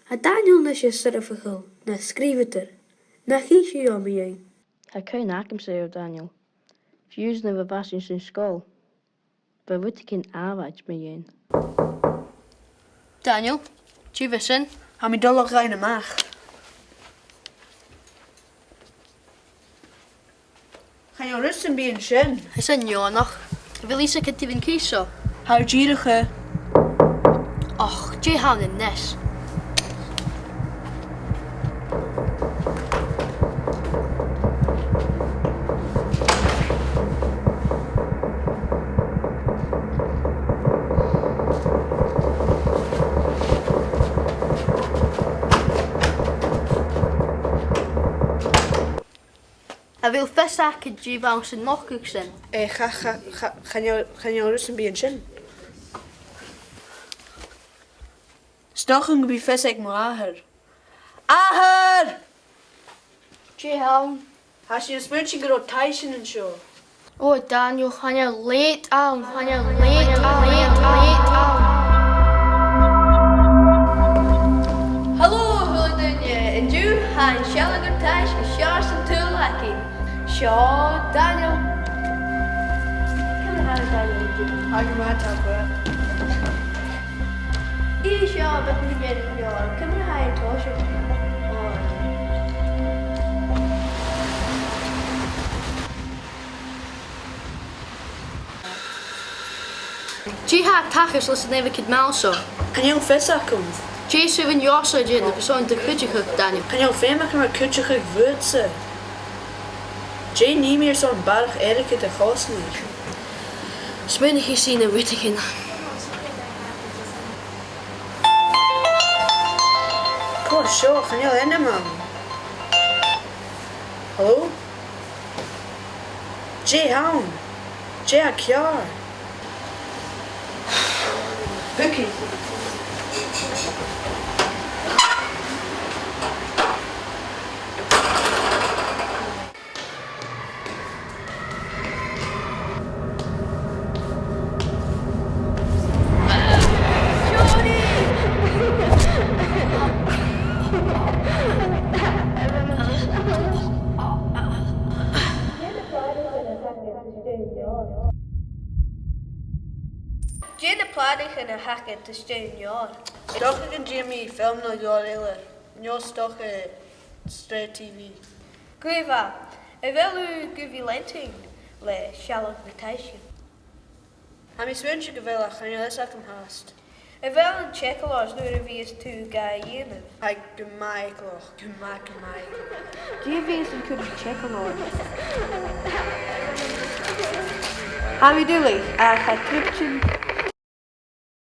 A Daniel na sé surfachil na scrívetar na chiisi o mi ein. Tá cén acham sé ó Daniel. Fiús na bh basin sin scóil. Ba bhuta cin áhaid mé dhéin. Daniel, tí bheith sin? Ha mi dul rein amach. Gaan jou rusten bij een sin? Hij sin Jonach. Wil isa cynt i fy'n ceiso? Hou gierige. Och, dje hawn yn nes. A wil fesach y dje fawn sy'n mochgwg sy'n. Gaan jou rusten bij een sin? Stochen gebi ves ik mo aher. Aher! Dje hawn. Has je een smuntje gero Tyson en zo? O, Daniel, gaan je leed aan. Gaan je leed aan. Hallo, huludunje. En du gaan själliger thuis gesjaars en tullhacking. Sja, Daniel. Kom maar, Daniel. Hag maar tappen. Isha, but we get it, y'all. Come here, Tosha. Jihad tachers listen even kid malso. Kan jou vessa komt? Jesu van Jossa jin, de persoon de kutje guk, Daniel. Kan jou veel maken met kutje gewurzen? Jay niet meer zo'n barg eerlijke te gasten is. Smenig gezien en wittigen. Kom, zo, gaan jou rennen, man. Hallo? Jay Hound. Jay Akjar. Bucky. Jane pladig en een hakken te steun, ja. Stoch ik Jimmy film no jaar eerder. Jo stoch straight TV. Guiva, ik wil u guvilenting, le shallow invitation. Ham is wens je gewillig, gaan je les hem haast. Ik wil een checkelaars nu er wie is toe ga jenen. Hij gemaakt. Die wie is een kudde checkelaars. How you doing? Ga tripje